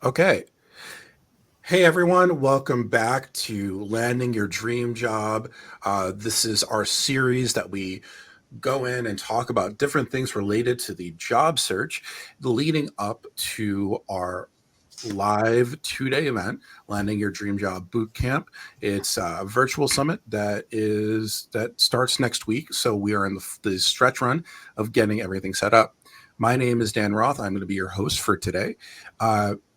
Okay. Hey everyone, welcome back to Landing Your Dream Job. This is our series that we go in and talk about different things related to the job search leading up to our live 2-day event, Landing Your Dream Job Bootcamp. It's a virtual summit that starts next week. So we are in the stretch run of getting everything set up. My name is Dan Roth. I'm going to be your host for today.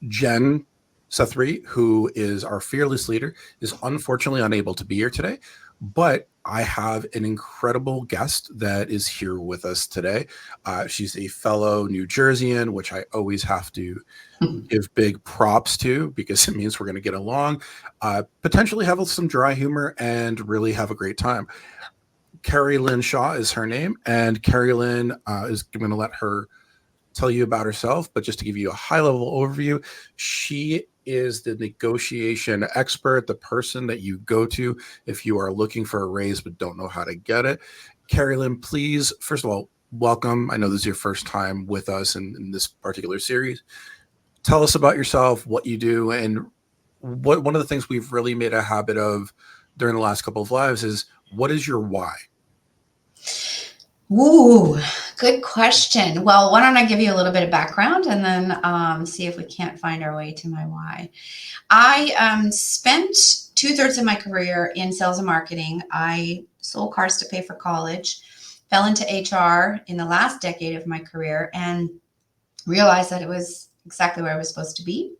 Jen Sethri, who is our fearless leader, is unfortunately unable to be here today, but I have an incredible guest that is here with us today. She's a fellow New Jerseyan, which I always have to give big props to because it means we're going to get along, potentially have some dry humor, and really have a great time. Keri-Lynne Shaw is her name, and Keri-Lynne is going to let her tell you about herself, but just to give you a high level overview, she is the negotiation expert, the person that you go to if you are looking for a raise but don't know how to get it. Keri-Lynne, please, first of all, welcome. I know this is your first time with us in this particular series. Tell us about yourself, what you do, and what one of the things we've really made a habit of during the last couple of lives is what is your why? Ooh, good question. Well, why don't I give you a little bit of background and then see if we can't find our way to my why. I spent 2/3 of my career in sales and marketing. I sold cars to pay for college, fell into HR in the last decade of my career, and realized that it was exactly where I was supposed to be.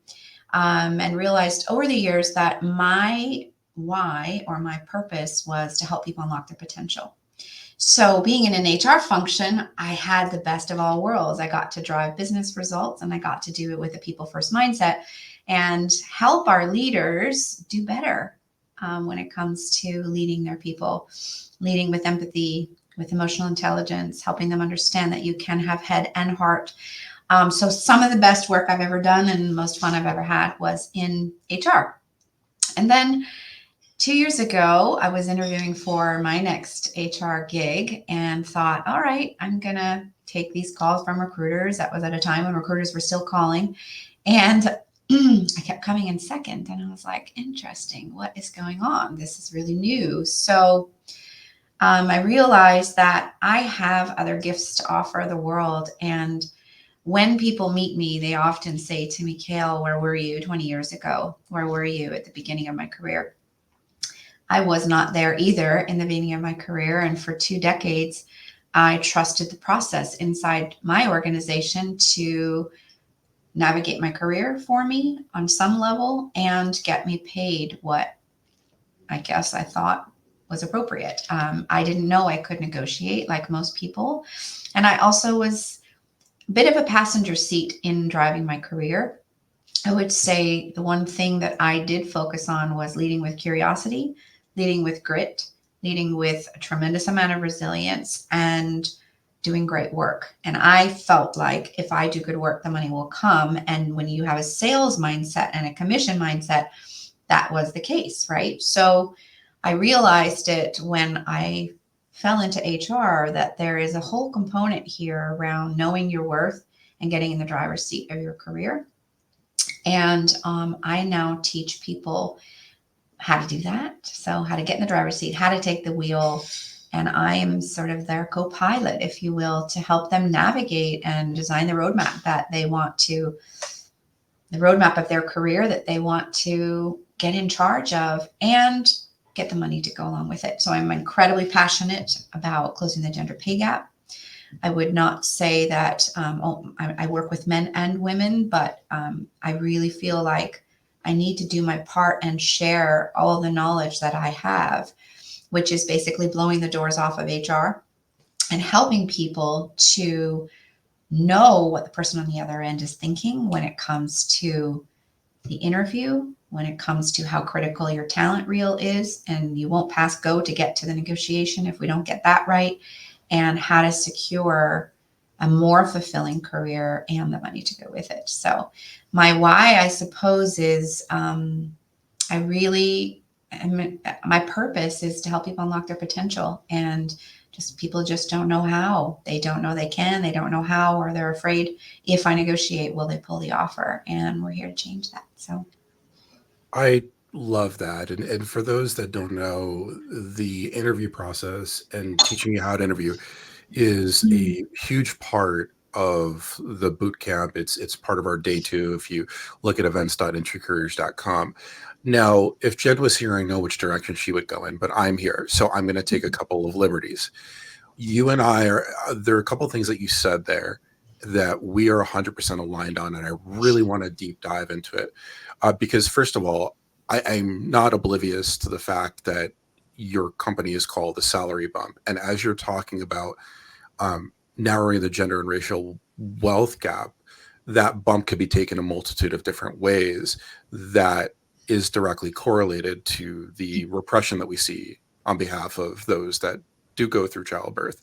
And realized over the years that my why or my purpose was to help people unlock their potential. So, being in an HR function, I had the best of all worlds. I got to drive business results and I got to do it with a people first mindset and help our leaders do better when it comes to leading their people, leading with empathy, with emotional intelligence, helping them understand that you can have head and heart. So, some of the best work I've ever done and most fun I've ever had was in HR. And then 2 years ago, I was interviewing for my next HR gig and thought, all right, I'm going to take these calls from recruiters. That was at a time when recruiters were still calling. And I kept coming in second. And I was like, interesting. What is going on? This is really new. So I realized that I have other gifts to offer the world. And when people meet me, they often say to me, Kale, where were you 20 years ago? Where were you at the beginning of my career? I was not there either in the beginning of my career. And for 2 decades, I trusted the process inside my organization to navigate my career for me on some level and get me paid what I guess I thought was appropriate. I didn't know I could negotiate like most people. And I also was a bit of a passenger seat in driving my career. I would say the one thing that I did focus on was leading with curiosity, leading with grit, leading with a tremendous amount of resilience, and doing great work. And I felt like if I do good work, the money will come. And when you have a sales mindset and a commission mindset, that was the case, right? So I realized it when I fell into HR that there is a whole component here around knowing your worth and getting in the driver's seat of your career. And I now teach people how to do that. So, how to get in the driver's seat, how to take the wheel. And I am sort of their co pilot, if you will, to help them navigate and design the roadmap that they want to, the roadmap of their career that they want to get in charge of and get the money to go along with it. So, I'm incredibly passionate about closing the gender pay gap. I would not say that I work with men and women, but I really feel like I need to do my part and share all the knowledge that I have, which is basically blowing the doors off of HR and helping people to know what the person on the other end is thinking when it comes to the interview, when it comes to how critical your talent reel is, and you won't pass go to get to the negotiation if we don't get that right, and how to secure a more fulfilling career and the money to go with it. So, my why, I suppose, is I really, my purpose is to help people unlock their potential and Just people just don't know how. They don't know they can, they don't know how, or they're afraid if I negotiate, will they pull the offer? And we're here to change that. So I love that. And for those that don't know, the interview process and teaching you how to interview is a huge part of the boot camp. It's part of our day two. If you look at events.intrycareers.com. Now, if Jed was here, I know which direction she would go in, but I'm here. So I'm going to take a couple of liberties. You and I are, there are a couple of things that you said there that we are 100% aligned on. And I really want to deep dive into it. Because first of all, I'm not oblivious to the fact that your company is called the salary bump. And as you're talking about narrowing the gender and racial wealth gap, that bump could be taken a multitude of different ways that is directly correlated to the repression that we see on behalf of those that do go through childbirth.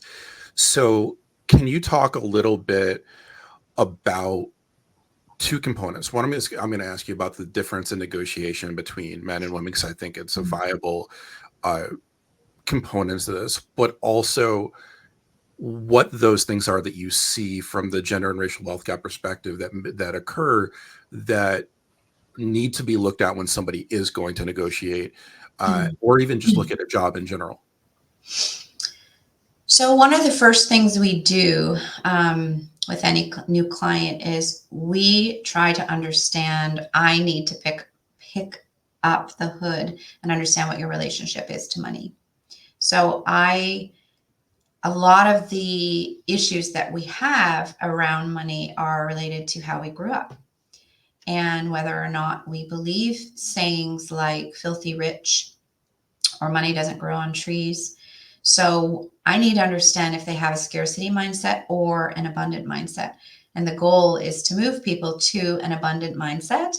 So can you talk a little bit about two components? One, I'm going to ask you about the difference in negotiation between men and women, because I think it's a viable components of this, but also what those things are that you see from the gender and racial wealth gap perspective that occur that need to be looked at when somebody is going to negotiate, or even just look at a job in general. So one of the first things we do with any new client is we try to understand. I need to pick up the hood and understand what your relationship is to money. So a lot of the issues that we have around money are related to how we grew up and whether or not we believe sayings like filthy rich or money doesn't grow on trees. So I need to understand if they have a scarcity mindset or an abundant mindset. And the goal is to move people to an abundant mindset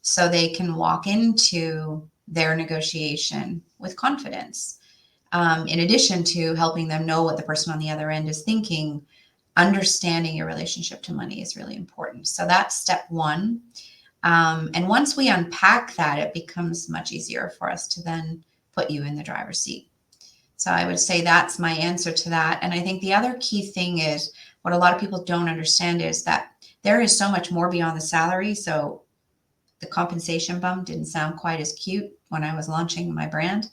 so they can walk into their negotiation with confidence. In addition to helping them know what the person on the other end is thinking, understanding your relationship to money is really important. So that's step one. And once we unpack that, it becomes much easier for us to then put you in the driver's seat. So I would say that's my answer to that. And I think the other key thing is what a lot of people don't understand is that there is so much more beyond the salary. So the compensation bump didn't sound quite as cute when I was launching my brand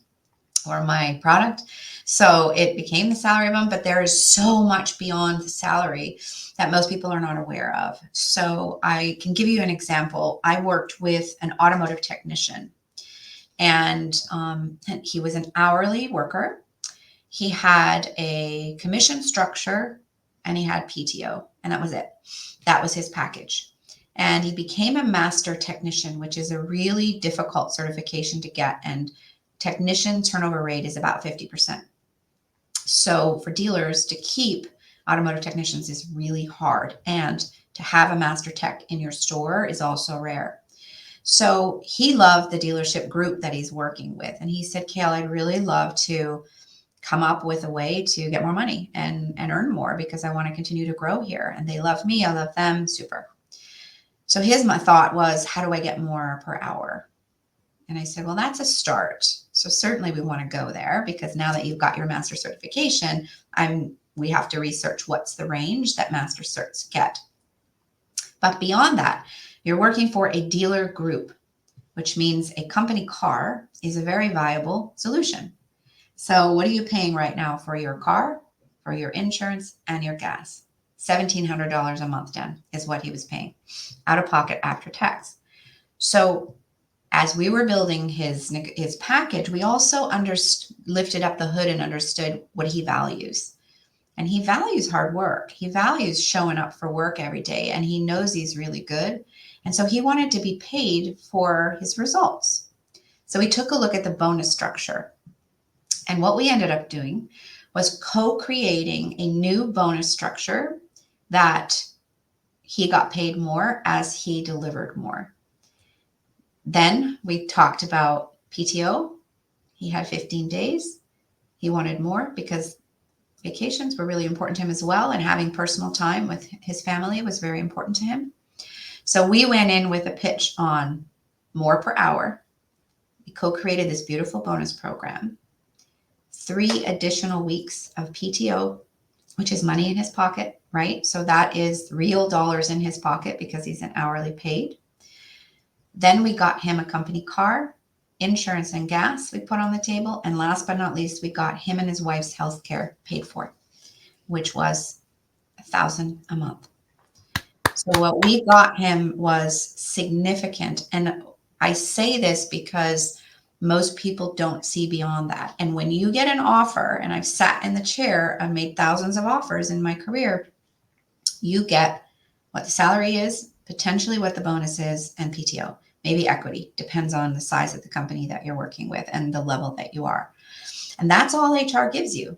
or my product. So it became the salary bump, but there is so much beyond the salary that most people are not aware of. So I can give you an example. I worked with an automotive technician, and he was an hourly worker. He had a commission structure and he had PTO, and that was it. That was his package. And he became a master technician, which is a really difficult certification to get. And technician turnover rate is about 50%. So for dealers to keep automotive technicians is really hard. And to have a master tech in your store is also rare. So he loved the dealership group that he's working with. And he said, Kale, I'd really love to come up with a way to get more money and earn more because I want to continue to grow here. And they love me. I love them. Super. So my thought was, how do I get more per hour? And I said, well, that's a start. So certainly we want to go there because now that you've got your master certification, we have to research what's the range that master certs get. But beyond that, you're working for a dealer group, which means a company car is a very viable solution. So what are you paying right now for your car, for your insurance, and your gas? $1,700 a month, Dan, is what he was paying out of pocket after tax. So as we were building his package, we also lifted up the hood and understood what he values. And he values hard work. He values showing up for work every day, and he knows he's really good. And so he wanted to be paid for his results. So we took a look at the bonus structure. And what we ended up doing was co-creating a new bonus structure that he got paid more as he delivered more. Then we talked about PTO. He had 15 days. He wanted more because vacations were really important to him as well. And having personal time with his family was very important to him. So we went in with a pitch on more per hour. We co-created this beautiful bonus program. 3 additional weeks of PTO, which is money in his pocket, right? So that is real dollars in his pocket because he's an hourly paid. Then we got him a company car, insurance and gas we put on the table. And last but not least, we got him and his wife's health care paid for, which was $1,000 a month. So what we got him was significant. And I say this because most people don't see beyond that. And when you get an offer, and I've sat in the chair, I've made thousands of offers in my career, you get what the salary is, potentially what the bonus is, and PTO, maybe equity, depends on the size of the company that you're working with and the level that you are. And that's all HR gives you.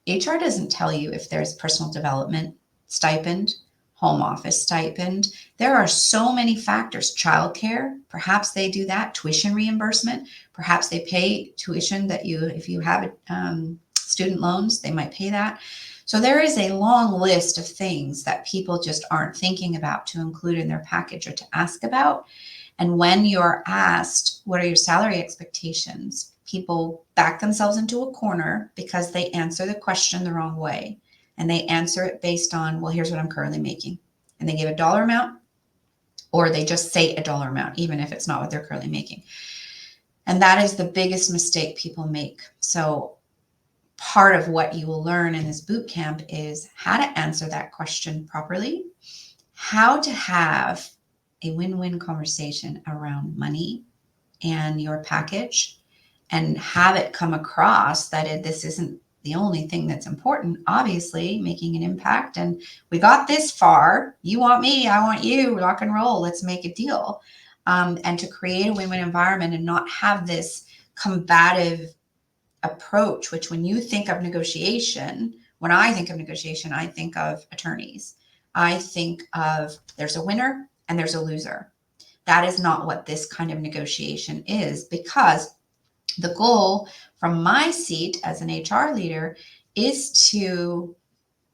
HR doesn't tell you if there's personal development stipend, home office stipend. There are so many factors. Childcare, perhaps they do that. Tuition reimbursement, perhaps they pay tuition that you, if you have student loans, they might pay that. So there is a long list of things that people just aren't thinking about to include in their package or to ask about. And when you're asked, what are your salary expectations? People back themselves into a corner because they answer the question the wrong way. And they answer it based on, well, here's what I'm currently making. And they give a dollar amount, or they just say a dollar amount, even if it's not what they're currently making. And that is the biggest mistake people make. So part of what you will learn in this boot camp is how to answer that question properly, how to have a win-win conversation around money and your package, and have it come across that this isn't the only thing that's important. Obviously, making an impact, and we got this far. You want me, I want you, rock and roll. Let's make a deal. And to create a win-win environment and not have this combative approach, which when you think of negotiation, when I think of negotiation, I think of attorneys. I think of there's a winner and there's a loser. That is not what this kind of negotiation is, because the goal from my seat as an HR leader is to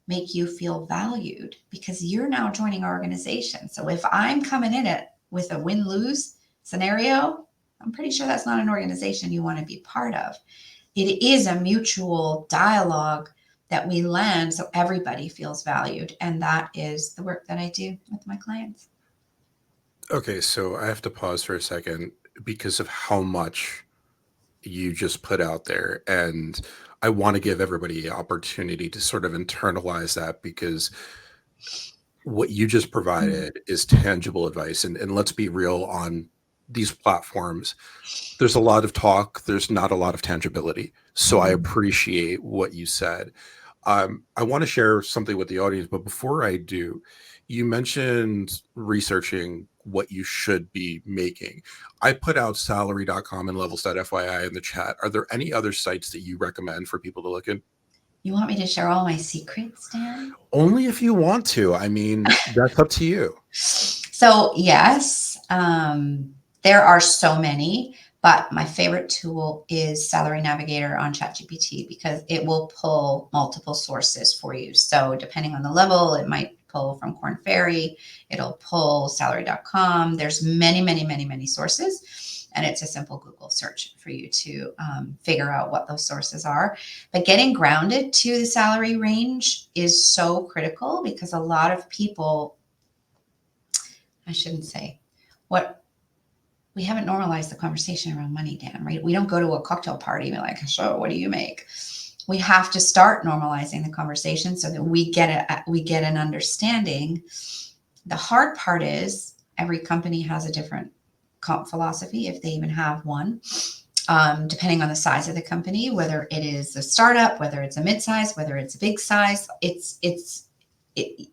make you feel valued, because you're now joining our organization. So if I'm coming in it with a win-lose scenario, I'm pretty sure that's not an organization you want to be part of. It is a mutual dialogue that we land so everybody feels valued. And that is the work that I do with my clients. Okay, so I have to pause for a second because of how much you just put out there. And I want to give everybody an opportunity to sort of internalize that, because what you just provided is tangible advice. And let's be real, on these platforms, there's a lot of talk, there's not a lot of tangibility. So I appreciate what you said. I want to share something with the audience, but before I do, you mentioned researching what you should be making. I put out salary.com and levels.fyi in the chat. Are there any other sites that you recommend for people to look in? You want me to share all my secrets, Dan? Only if you want to. I mean, that's up to you. So yes, there are so many, but my favorite tool is Salary Navigator on ChatGPT, because it will pull multiple sources for you. So depending on the level, it might pull from Korn Ferry, it'll pull salary.com. There's many, many, many, many sources. And it's a simple Google search for you to figure out what those sources are. But getting grounded to the salary range is so critical, because a lot of people, I shouldn't say, we haven't normalized the conversation around money, Dan, right? We don't go to a cocktail party and be like, so what do you make? We have to start normalizing the conversation so that we get an understanding. The hard part is every company has a different comp philosophy, if they even have one, depending on the size of the company, whether it is a startup, whether it's a mid-size, whether it's a big size,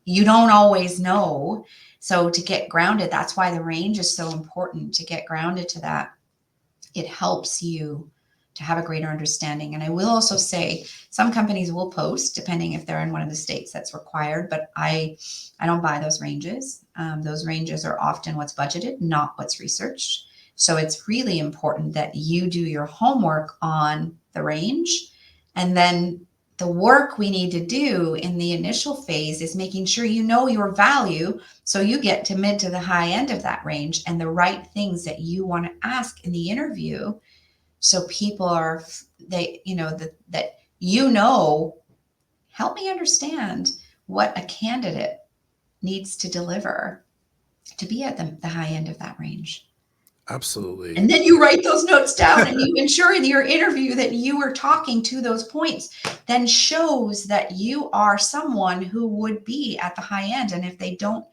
you don't always know. So to get grounded, that's why the range is so important, to get grounded to that. It helps you to have a greater understanding. And I will also say some companies will post, depending if they're in one of the states that's required, but I don't buy those ranges. Those ranges are often what's budgeted, not what's researched. So it's really important that you do your homework on the range. And then the work we need to do in the initial phase is making sure you know your value, so you get to mid to the high end of that range, and the right things that you want to ask in the interview. So people that help me understand what a candidate needs to deliver to be at the high end of that range. Absolutely. And then you write those notes down and you ensure in your interview that you are talking to those points, then shows that you are someone who would be at the high end. And if they don't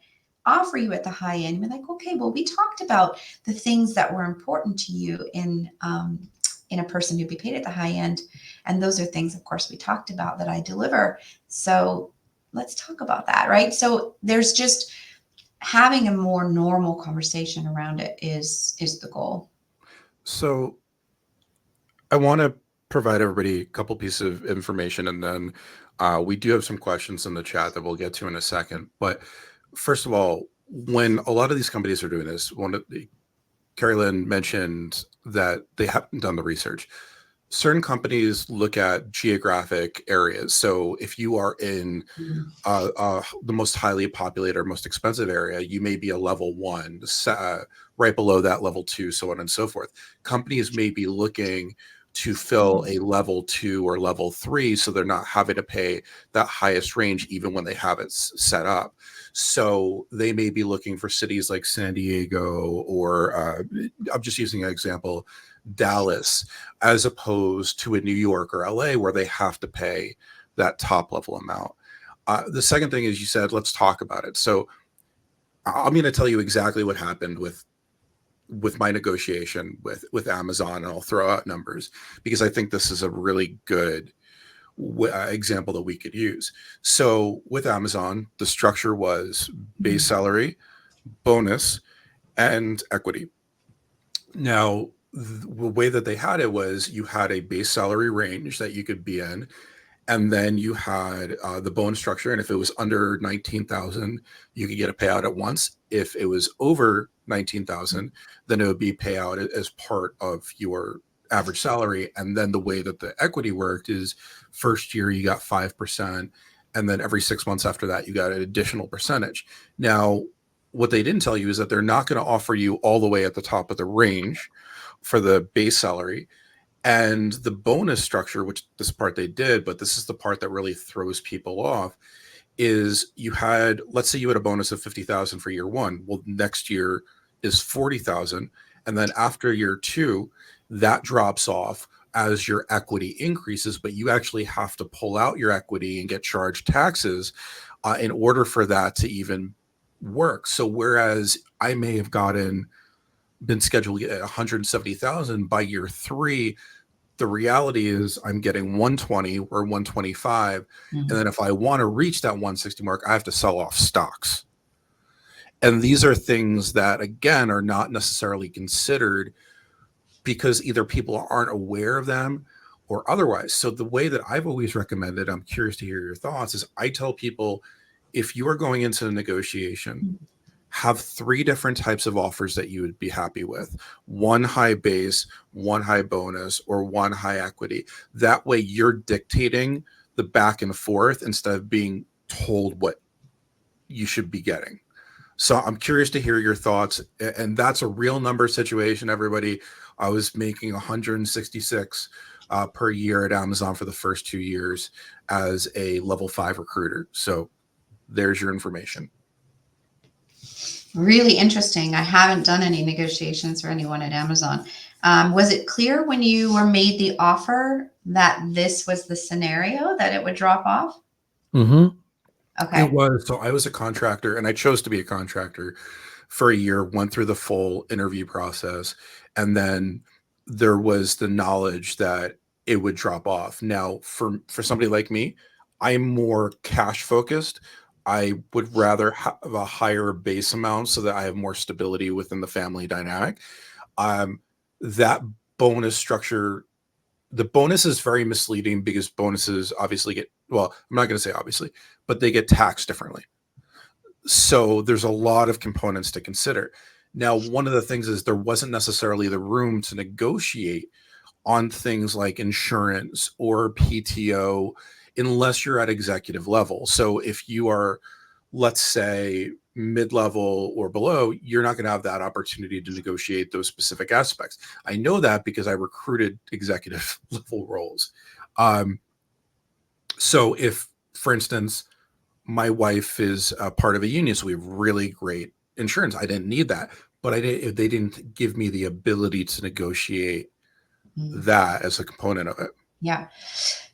offer you at the high end, you're like, okay, well, we talked about the things that were important to you in a person who'd be paid at the high end. And those are things, of course, we talked about that I deliver. So let's talk about that, right? So there's just having a more normal conversation around it is the goal. So I want to provide everybody a couple pieces of information, and then we do have some questions in the chat that we'll get to in a second. But first of all, when a lot of these companies are doing this, Keri-Lynne mentioned that they haven't done the research. Certain companies look at geographic areas. So if you are in the most highly populated or most expensive area, you may be a level 1, right below that level 2, so on and so forth. Companies may be looking to fill a level 2 or level 3, so they're not having to pay that highest range even when they have it set up. So they may be looking for cities like San Diego, or I'm just using an example, Dallas, as opposed to a New York or LA where they have to pay that top level amount. The second thing is, you said, let's talk about it. So I'm going to tell you exactly what happened with my negotiation with Amazon, and I'll throw out numbers because I think this is a really good example that we could use. So with Amazon, the structure was base salary, bonus, and equity. Now, the way that they had it was you had a base salary range that you could be in, and then you had the bonus structure. And if it was under 19,000, you could get a payout at once. If it was over 19,000, then it would be payout as part of your average salary. And then the way that the equity worked is, first year you got 5%, and then every 6 months after that you got an additional percentage. Now, what they didn't tell you is that they're not going to offer you all the way at the top of the range for the base salary. And the bonus structure, which this part they did, but this is the part that really throws people off, is you had, let's say you had a bonus of 50,000 for year 1. Well, next year is 40,000. And then after year 2, that drops off as your equity increases, but you actually have to pull out your equity and get charged taxes in order for that to even work. So whereas I may have been scheduled at 170,000 by year 3, the reality is I'm getting 120 or 125. And then if I want to reach that 160 mark, I have to sell off stocks. And these are things that, again, are not necessarily considered because either people aren't aware of them or otherwise. So the way that I've always recommended, I'm curious to hear your thoughts, is I tell people, if you are going into a negotiation, have 3 different types of offers that you would be happy with: 1 high base, 1 high bonus, or 1 high equity. That way you're dictating the back and forth instead of being told what you should be getting. So I'm curious to hear your thoughts. And that's a real number situation, everybody. I was making 166 per year at Amazon for the first 2 years as a level 5 recruiter. So there's your information. Really interesting. I haven't done any negotiations for anyone at Amazon. Was it clear when you were made the offer that this was the scenario, that it would drop off? Mm-hmm. Okay. It was. So I was a contractor, and I chose to be a contractor for a year, went through the full interview process, and then there was the knowledge that it would drop off. Now, for somebody like me, I'm more cash focused. I would rather have a higher base amount so that I have more stability within the family dynamic. That bonus structure, the bonus is very misleading because bonuses obviously get, well, I'm not going to say obviously, but they get taxed differently. So there's a lot of components to consider. Now, one of the things is there wasn't necessarily the room to negotiate on things like insurance or PTO unless you're at executive level. So if you are, let's say, mid-level or below, you're not going to have that opportunity to negotiate those specific aspects. I know that because I recruited executive level roles. So if, for instance, my wife is a part of a union, so we have really great insurance. I didn't need that, but they didn't give me the ability to negotiate Mm, that as a component of it. yeah.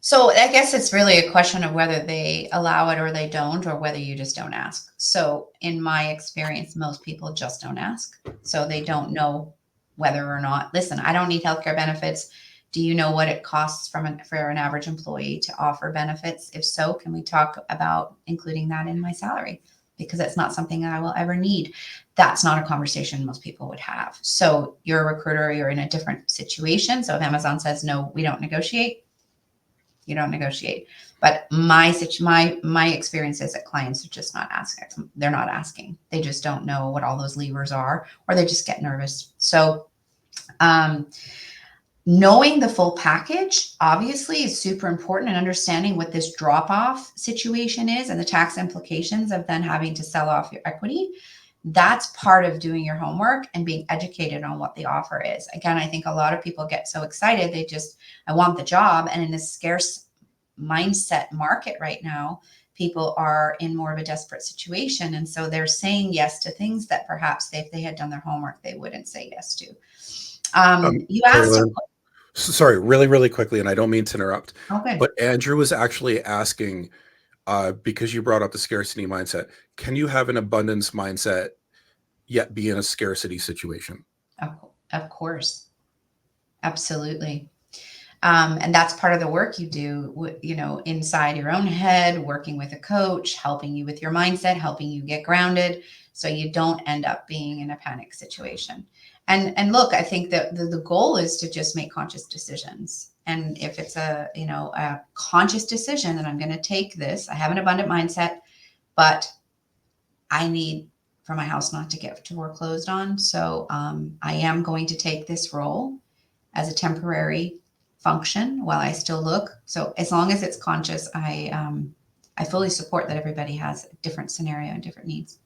So I guess it's really a question of whether they allow it or they don't, or whether you just don't ask. So in my experience, most people just don't ask. So they don't know whether or not, listen, I don't need healthcare benefits. Do you know what it costs for an average employee to offer benefits? If so, can we talk about including that in my salary? Because it's not something I will ever need. That's not a conversation most people would have. So you're a recruiter, you're in a different situation. So if Amazon says, no, we don't negotiate, you don't negotiate. But my experience is that clients are just not asking. They're not asking. They just don't know what all those levers are, or they just get nervous. So um, knowing the full package obviously is super important, and understanding what this drop off situation is and the tax implications of then having to sell off your equity. That's part of doing your homework and being educated on what the offer is. Again, I think a lot of people get so excited. I want the job. And in this scarce mindset market right now, people are in more of a desperate situation. And so they're saying yes to things that perhaps if they had done their homework, they wouldn't say yes to. You asked, Keri-Lynne, sorry, really, really quickly, and I don't mean to interrupt, okay. but Andrew was actually asking, because you brought up the scarcity mindset, can you have an abundance mindset yet be in a scarcity situation? Of course, absolutely. And that's part of the work you do, inside your own head, working with a coach, helping you with your mindset, helping you get grounded so you don't end up being in a panic situation. And look, I think that the goal is to just make conscious decisions. And if it's a conscious decision that I'm going to take this, I have an abundant mindset, but I need for my house not to get foreclosed on. So I am going to take this role as a temporary function while I still look. So as long as it's conscious, I fully support that everybody has a different scenario and different needs.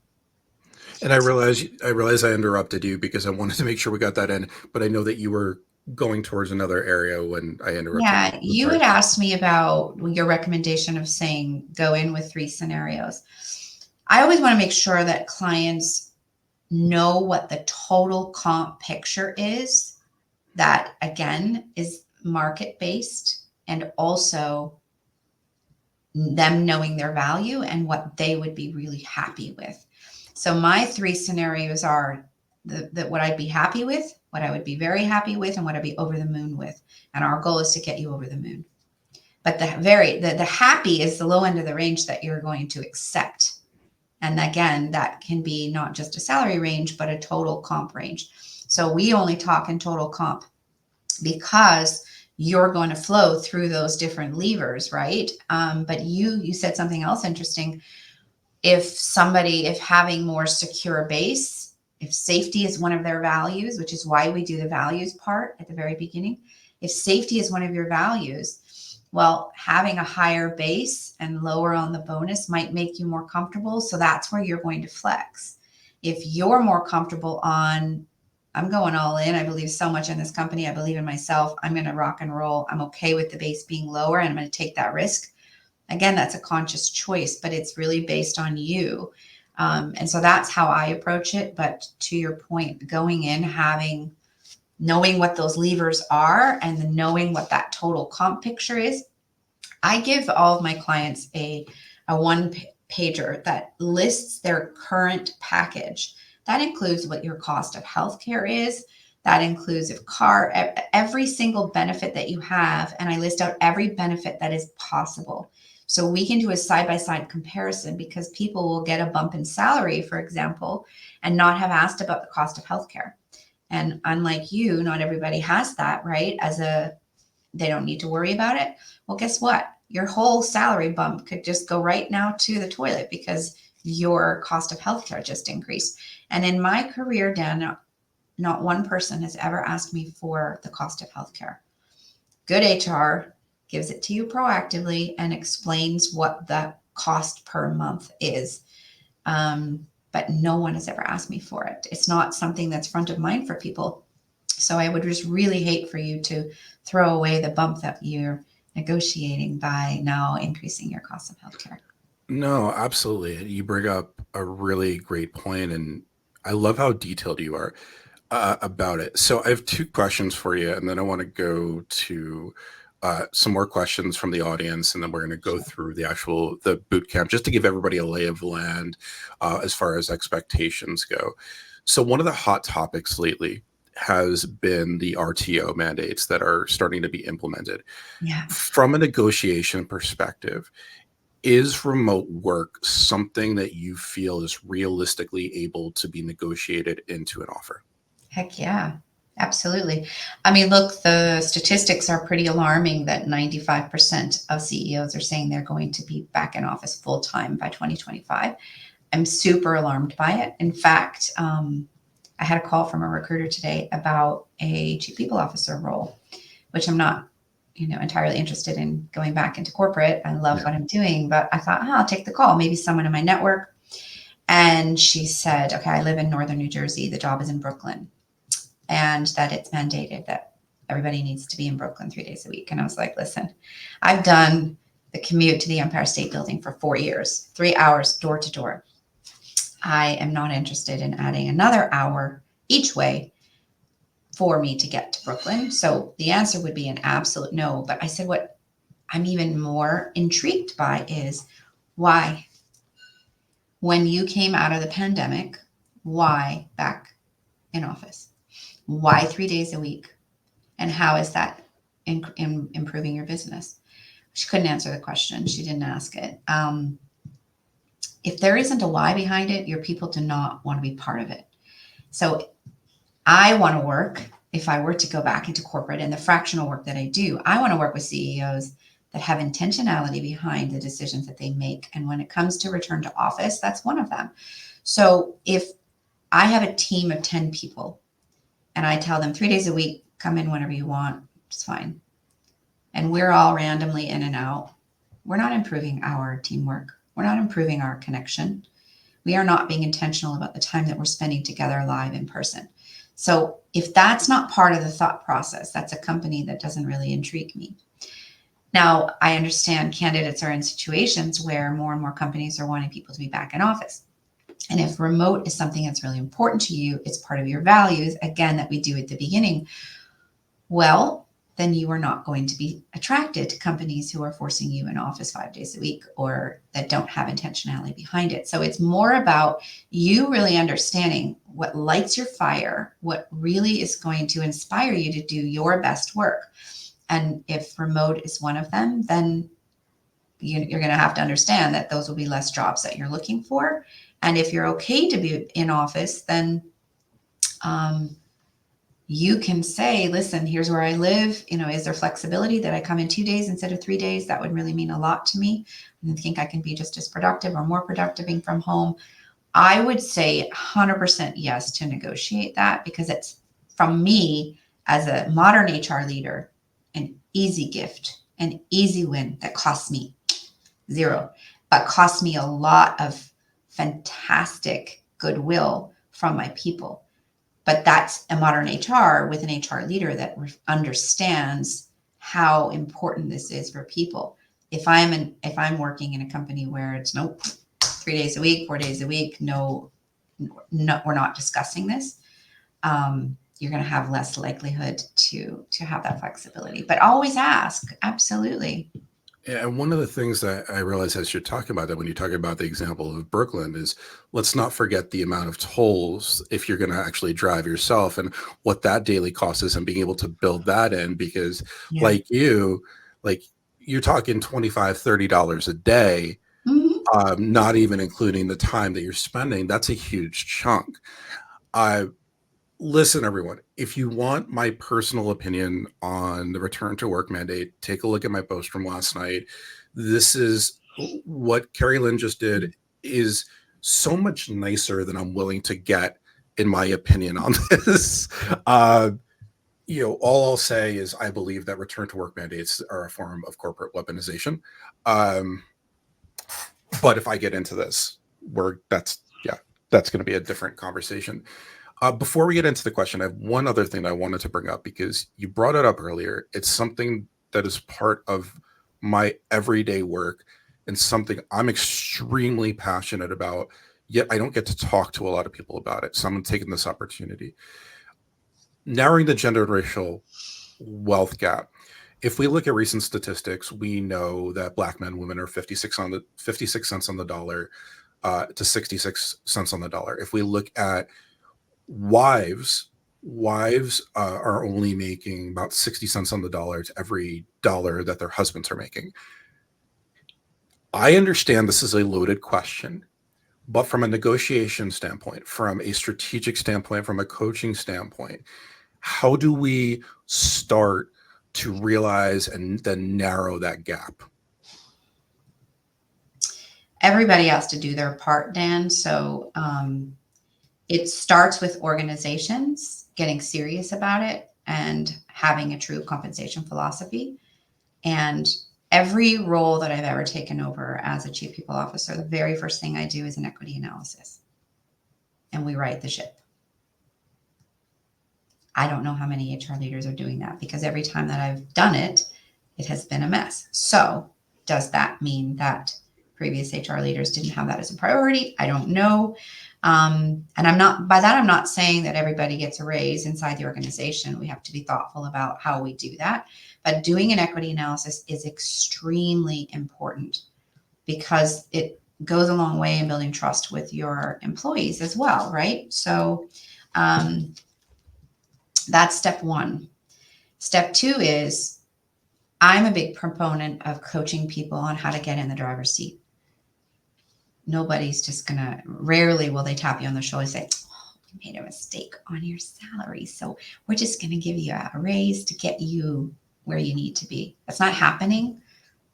And I realize I interrupted you because I wanted to make sure we got that in, but I know that you were going towards another area when I interrupted you. Yeah, I'm you sorry. had asked me about your recommendation of saying go in with 3 scenarios. I always want to make sure that clients know what the total comp picture is. That again is market based, and also them knowing their value and what they would be really happy with. So my 3 scenarios are the what I'd be happy with, what I would be very happy with, and what I'd be over the moon with. And our goal is to get you over the moon. But the happy is the low end of the range that you're going to accept. And again, that can be not just a salary range, but a total comp range. So we only talk in total comp because you're going to flow through those different levers, right? But you said something else interesting. If having more secure base, if safety is one of their values, which is why we do the values part at the very beginning, if safety is one of your values, well, having a higher base and lower on the bonus might make you more comfortable. So that's where you're going to flex. If you're more comfortable on, I'm going all in, I believe so much in this company, I believe in myself, I'm going to rock and roll, I'm okay with the base being lower, and I'm going to take that risk. Again, that's a conscious choice, but it's really based on you. And so that's how I approach it. But to your point, going in, knowing what those levers are and then knowing what that total comp picture is. I give all of my clients a one pager that lists their current package. That includes what your cost of healthcare is. That includes every single benefit that you have. And I list out every benefit that is possible. So we can do a side-by-side comparison, because people will get a bump in salary, for example, and not have asked about the cost of healthcare. And unlike you, not everybody has that, right? They don't need to worry about it. Well, guess what? Your whole salary bump could just go right now to the toilet because your cost of healthcare just increased. And in my career, Dan, not one person has ever asked me for the cost of healthcare. Good HR gives it to you proactively and explains what the cost per month is. But no one has ever asked me for it. It's not something that's front of mind for people. So I would just really hate for you to throw away the bump that negotiating by now increasing your cost of healthcare. No, absolutely. You bring up a really great point, and I love how detailed you are about it. So I have two questions for you, and then I want to go to some more questions from the audience, and then we're going to go Sure. through the boot camp just to give everybody a lay of land as far as expectations go. So one of the hot topics lately has been the RTO mandates that are starting to be implemented. Yeah. From a negotiation perspective, is remote work something that you feel is realistically able to be negotiated into an offer? Heck yeah. Absolutely. I mean, look, the statistics are pretty alarming that 95% of CEOs are saying they're going to be back in office full time by 2025. I'm super alarmed by it. In fact, I had a call from a recruiter today about a chief people officer role, which I'm not, entirely interested in going back into corporate. I love Yeah. what I'm doing, but I thought, I'll take the call. Maybe someone in my network. And she said, okay, I live in northern New Jersey. The job is in Brooklyn, and that it's mandated that everybody needs to be in Brooklyn 3 days a week. And I was like, listen, I've done the commute to the Empire State Building for 4 years, 3 hours door to door. I am not interested in adding another hour each way for me to get to Brooklyn. So the answer would be an absolute no. But I said, what I'm even more intrigued by is why, when you came out of the pandemic, why back in office? Why 3 days a week? And how is that improving your business? She couldn't answer the question. She didn't ask it. If there isn't a why behind it, your people do not want to be part of it. So I want to work, if I were to go back into corporate and the fractional work that I do, I want to work with CEOs that have intentionality behind the decisions that they make. And when it comes to return to office, that's one of them. So if I have a team of 10 people and I tell them 3 days a week, come in whenever you want, it's fine. And we're all randomly in and out, we're not improving our teamwork. We're not improving our connection. We are not being intentional about the time that we're spending together live in person. So if that's not part of the thought process, that's a company that doesn't really intrigue me. Now, I understand candidates are in situations where more and more companies are wanting people to be back in office. And if remote is something that's really important to you, it's part of your values, again, that we do at the beginning, well, then you are not going to be attracted to companies who are forcing you in office 5 days a week or that don't have intentionality behind it. So it's more about you really understanding what lights your fire, what really is going to inspire you to do your best work. And if remote is one of them, then you're going to have to understand that those will be less jobs that you're looking for. And if you're okay to be in office, then you can say, listen, here's where I live. Is there flexibility that I come in 2 days instead of 3 days? That would really mean a lot to me. I think I can be just as productive or more productive being from home. I would say 100% yes to negotiate that, because it's, from me as a modern HR leader, an easy gift, an easy win that costs me zero, but costs me a lot of fantastic goodwill from my people. But that's a modern HR with an HR leader that understands how important this is for people. If I'm working in a company where it's nope, 3 days a week, 4 days a week, no, we're not discussing this. You're going to have less likelihood to have that flexibility. But always ask, absolutely. Yeah, and one of the things that I realize as you're talking about that, when you talk about the example of Brooklyn, is let's not forget the amount of tolls if you're going to actually drive yourself and what that daily cost is, and being able to build that in, because Yeah. like you, like you're talking $25-$30 a day, Mhm. not even including the time that you're spending. That's a huge chunk. I Listen, everyone, if you want my personal opinion on the return to work mandate, take a look at my post from last night. This is what Keri-Lynne just did is so much nicer than I'm willing to get, in my opinion, on this. All I'll say is I believe that return to work mandates are a form of corporate weaponization. Um, but if I get into this, that's going to be a different conversation. Before we get into the question, I have one other thing I wanted to bring up because you brought it up earlier. It's something that is part of my everyday work and something I'm extremely passionate about, yet I don't get to talk to a lot of people about it. So I'm taking this opportunity. Narrowing the gender and racial wealth gap. If we look at recent statistics, we know that black men and women are 56 cents on the dollar to 66 cents on the dollar. If we look at wives are only making about 60 cents on the dollar to every dollar that their husbands are making. I understand this is a loaded question, but from a negotiation standpoint, from a strategic standpoint, from a coaching standpoint, how do we start to realize and then narrow that gap? Everybody has to do their part, Dan. So it starts with organizations getting serious about it and having a true compensation philosophy. And every role that I've ever taken over as a chief people officer, the very first thing I do is an equity analysis, and we right the ship. I don't know how many HR leaders are doing that, because every time that I've done it, it has been a mess. So does that mean that previous HR leaders didn't have that as a priority? I don't know. And I'm not saying that everybody gets a raise inside the organization. We have to be thoughtful about how we do that. But doing an equity analysis is extremely important, because it goes a long way in building trust with your employees as well, right? So that's step one. Step two is, I'm a big proponent of coaching people on how to get in the driver's seat. Nobody's just rarely will they tap you on the shoulder and say, oh, we made a mistake on your salary, so we're just going to give you a raise to get you where you need to be. That's not happening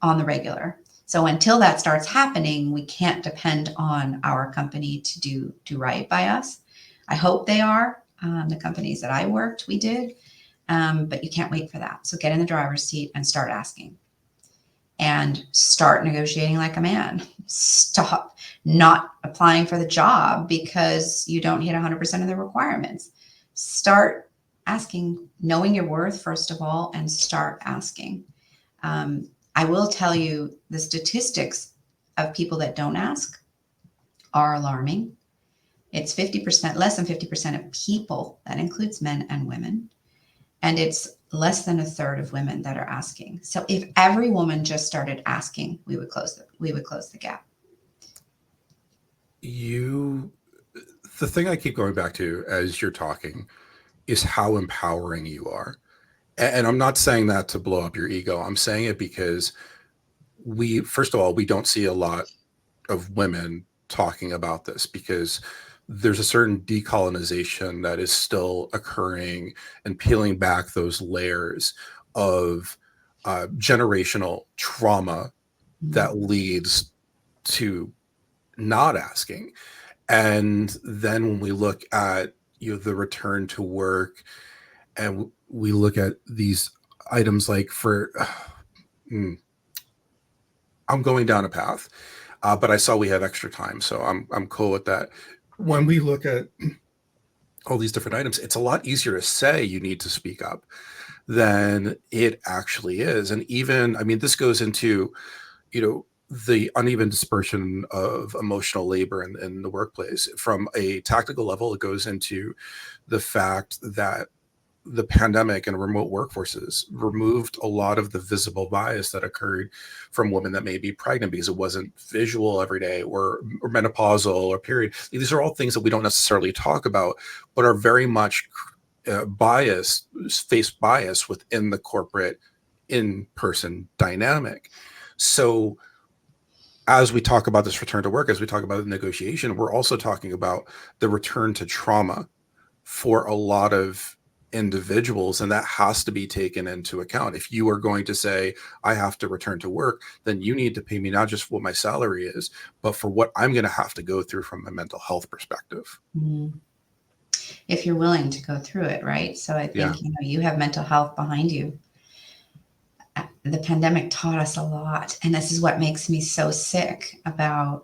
on the regular. So until that starts happening, we can't depend on our company to do right by us. I hope they are. The companies that I worked, we did. But you can't wait for that. So get in the driver's seat and start asking, and start negotiating like a man. Stop not applying for the job because you don't hit 100% of the requirements. Start asking, knowing your worth, first of all, and start asking. I will tell you, the statistics of people that don't ask are alarming. It's 50%, less than 50% of people, that includes men and women. And it's less than a third of women that are asking. So if every woman just started asking, we would close the gap. The thing I keep going back to as you're talking is how empowering you are. And I'm not saying that to blow up your ego. I'm saying it because first of all, we don't see a lot of women talking about this, because there's a certain decolonization that is still occurring and peeling back those layers of generational trauma that leads to not asking. And then when we look at the return to work, and we look at these items like I'm going down a path, but I saw we have extra time, so I'm cool with that. When we look at all these different items, it's a lot easier to say you need to speak up than it actually is. And even, I mean, this goes into, the uneven dispersion of emotional labor in the workplace. From a tactical level, it goes into the fact that the pandemic and remote workforces removed a lot of the visible bias that occurred from women that may be pregnant, because it wasn't visual every day, or menopausal or period. These are all things that we don't necessarily talk about, but are very much face bias within the corporate in-person dynamic. So as we talk about this return to work, as we talk about the negotiation, we're also talking about the return to trauma for a lot of individuals, and that has to be taken into account. If you are going to say, I have to return to work, then you need to pay me not just for what my salary is, but for what I'm going to have to go through from a mental health perspective. If you're willing to go through it, right? So I think, you have mental health behind you. The pandemic taught us a lot, and this is what makes me so sick about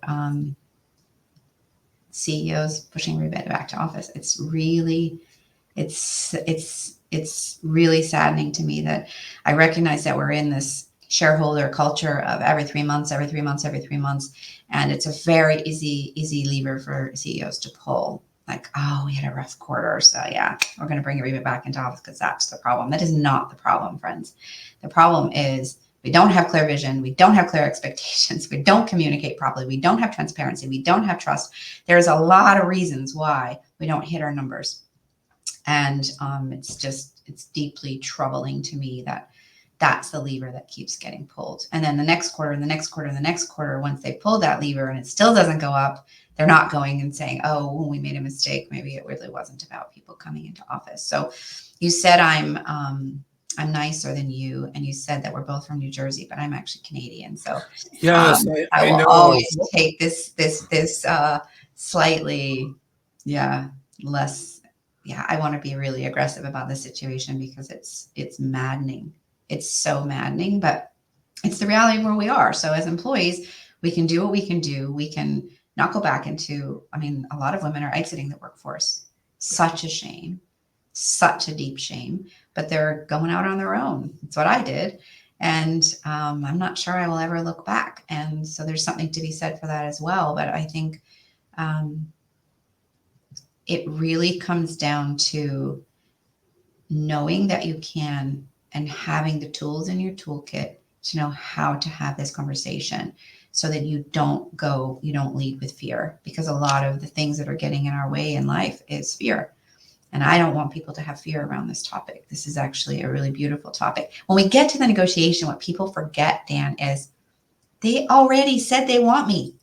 CEOs pushing everybody back to office. It's really It's really saddening to me that I recognize that we're in this shareholder culture of every 3 months, every 3 months, every 3 months, and it's a very easy lever for CEOs to pull. Like, oh, we had a rough quarter, so yeah, we're going to bring everybody back into office because that's the problem. That is not the problem, friends. The problem is we don't have clear vision, we don't have clear expectations, we don't communicate properly, we don't have transparency, we don't have trust. There's a lot of reasons why we don't hit our numbers. And it's deeply troubling to me that that's the lever that keeps getting pulled. And then the next quarter and the next quarter and the next quarter, once they pull that lever and it still doesn't go up, they're not going and saying, oh, we made a mistake. Maybe it really wasn't about people coming into office. So you said I'm nicer than you, and you said that we're both from New Jersey, but I'm actually Canadian. So Yes, I I will know. always take this slightly, yeah, less. Yeah, I want to be really aggressive about the situation because it's maddening. It's so maddening, but it's the reality of where we are. So as employees, we can do what we can do. We can not go back into. I mean, a lot of women are exiting the workforce. Such a shame, such a deep shame. But they're going out on their own. That's what I did. And I'm not sure I will ever look back. And so there's something to be said for that as well. But I think um, it really comes down to knowing that you can and having the tools in your toolkit to know how to have this conversation so that you don't lead with fear, because a lot of the things that are getting in our way in life is fear. And I don't want people to have fear around this topic. This is actually a really beautiful topic. When we get to the negotiation, what people forget, Dan, is they already said they want me.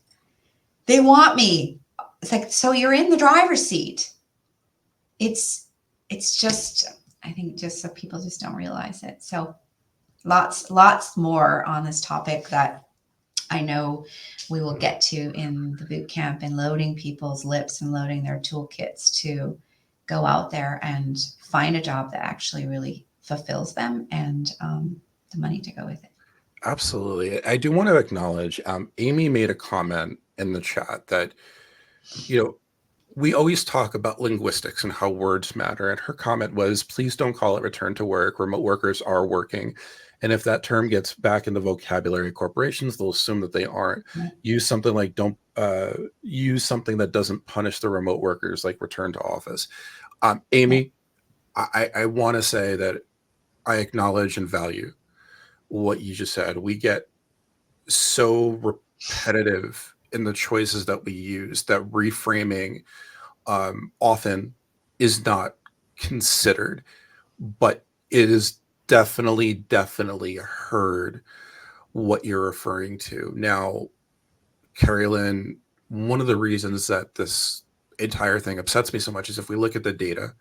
They want me. It's like, so you're in the driver's seat. It's just, I think just so people just don't realize it. So lots more on this topic that I know we will get to in the boot camp, and loading people's lips and loading their toolkits to go out there and find a job that actually really fulfills them, and the money to go with it. Absolutely. I do want to acknowledge Amy made a comment in the chat that, you know, we always talk about linguistics and how words matter. And her comment was, please don't call it return to work. Remote workers are working. And if that term gets back in the vocabulary of corporations, they'll assume that they aren't. Yeah. Use something like don't use something that doesn't punish the remote workers, like return to office. Amy, I want to say that I acknowledge and value what you just said. We get so repetitive in the choices that we use that reframing often is not considered, but it is definitely heard what you're referring to. Now, Keri-Lynne, one of the reasons that this entire thing upsets me so much is if we look at the data,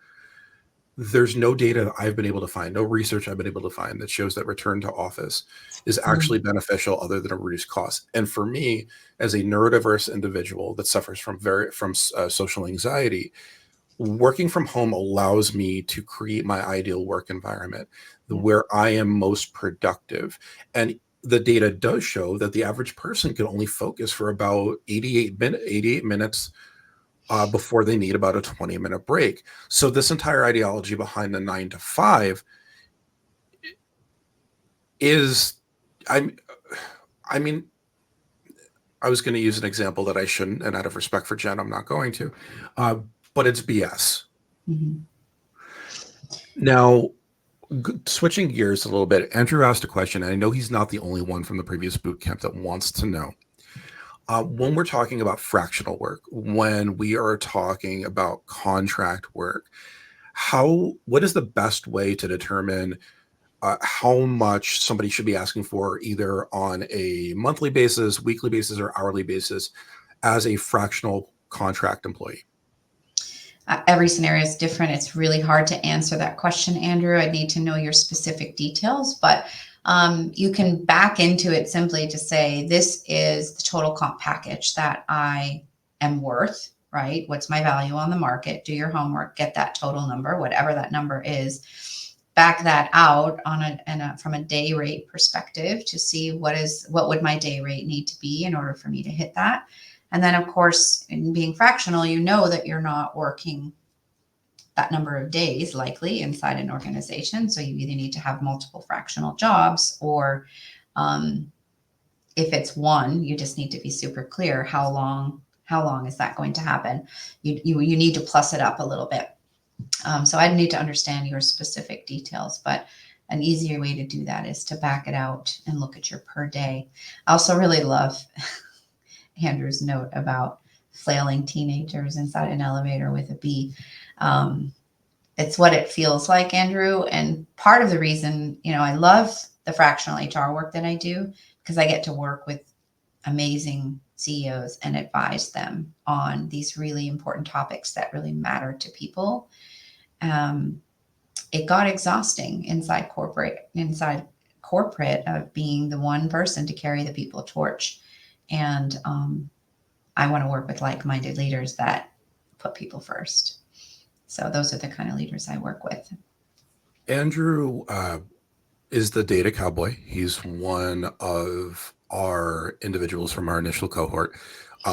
there's no data I've been able to find, no research I've been able to find that shows that return to office is actually beneficial other than a reduced cost. And for me, as a neurodiverse individual that suffers from social anxiety, working from home allows me to create my ideal work environment where I am most productive. And the data does show that the average person can only focus for about 88 minutes before they need about a 20-minute break. So this entire ideology behind the 9 to 5 is, I mean, I was going to use an example that I shouldn't, and out of respect for Jen, I'm not going to, but it's BS. Mm-hmm. Now, switching gears a little bit, Andrew asked a question, and I know he's not the only one from the previous boot camp that wants to know. When we're talking about fractional work, when we are talking about contract work, what is the best way to determine how much somebody should be asking for, either on a monthly basis, weekly basis, or hourly basis as a fractional contract employee? Every scenario is different. It's really hard to answer that question, Andrew. I need to know your specific details, but you can back into it simply to say, this is the total comp package that I am worth, right? What's my value on the market? Do your homework, get that total number, whatever that number is. Back that out from a day rate perspective to see what would my day rate need to be in order for me to hit that. And then, of course, in being fractional, you know that you're not working that number of days likely inside an organization. So you either need to have multiple fractional jobs, or if it's one, you just need to be super clear how long is that going to happen. You need to plus it up a little bit. So I'd need to understand your specific details, but an easier way to do that is to back it out and look at your per day. I also really love Andrew's note about flailing teenagers inside an elevator with a bee. It's what it feels like, Andrew. And part of the reason, I love the fractional HR work that I do, because I get to work with amazing CEOs and advise them on these really important topics that really matter to people. It got exhausting inside corporate of being the one person to carry the people torch. And I want to work with like-minded leaders that put people first. So those are the kind of leaders I work with. Andrew is the data cowboy. He's one of our individuals from our initial cohort.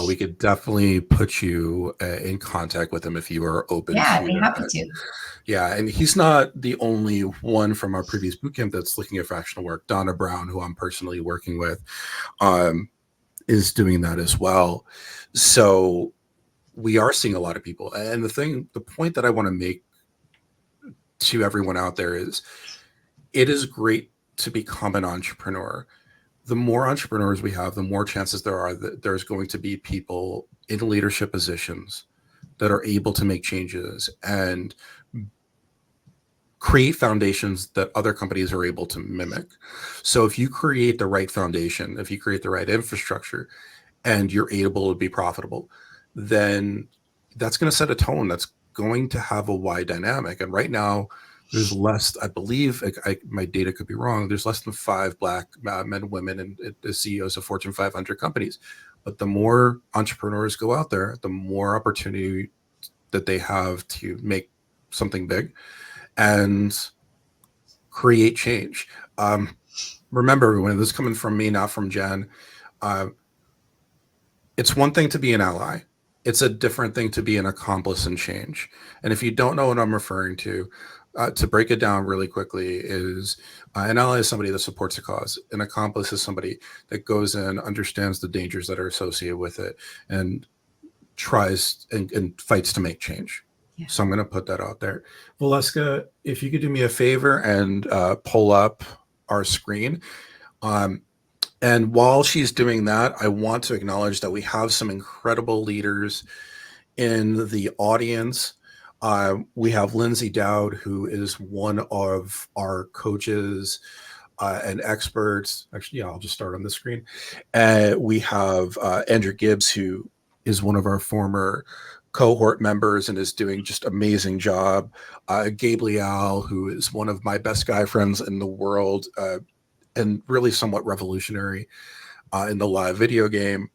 We could definitely put you in contact with him if you are open Yeah, to I'd be happy that. to. Yeah, and he's not the only one from our previous bootcamp that's looking at fractional work. Donna Brown, who I'm personally working with, is doing that as well. So we are seeing a lot of people. And the point that I want to make to everyone out there is, it is great to become an entrepreneur. The more entrepreneurs we have, the more chances there are that there's going to be people in leadership positions that are able to make changes and create foundations that other companies are able to mimic. So if you create the right foundation, if you create the right infrastructure, and you're able to be profitable, then that's going to set a tone that's going to have a wide dynamic. And right now, there's less, I believe, my data could be wrong, there's less than 5 Black men and women and CEOs of Fortune 500 companies. But the more entrepreneurs go out there, the more opportunity that they have to make something big and create change. Remember, everyone, this is coming from me, not from Jen. It's one thing to be an ally. It's a different thing to be an accomplice in change. And if you don't know what I'm referring to break it down really quickly, is an ally is somebody that supports a cause. An accomplice is somebody that goes in, understands the dangers that are associated with it, and tries and fights to make change. Yeah. So I'm going to put that out there. Valeska, if you could do me a favor and pull up our screen. And while she's doing that, I want to acknowledge that we have some incredible leaders in the audience. We have Lindsay Dowd, who is one of our coaches and experts. Actually, yeah, I'll just start on the screen. We have Andrew Gibbs, who is one of our former cohort members and is doing just amazing job. Gabe Leal, who is one of my best guy friends in the world, and really somewhat revolutionary in the live video game.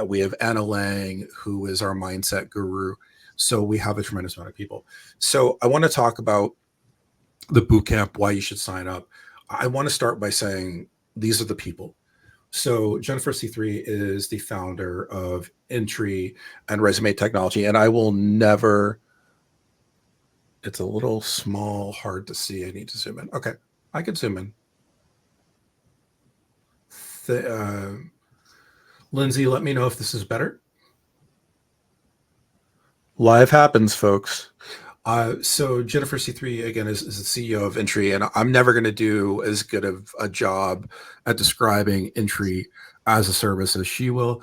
We have Anna Lang, who is our mindset guru. So we have a tremendous amount of people. So I want to talk about the bootcamp, why you should sign up. I want to start by saying these are the people. So Jennifer C3 is the founder of Intry and Resume Technology. And I will never, it's a little small, hard to see. I need to zoom in. Okay, I can zoom in. Lindsay, let me know if this is better. Live happens, folks. So Jennifer C3, again, is the CEO of Intry, and I'm never going to do as good of a job at describing Intry as a service as she will.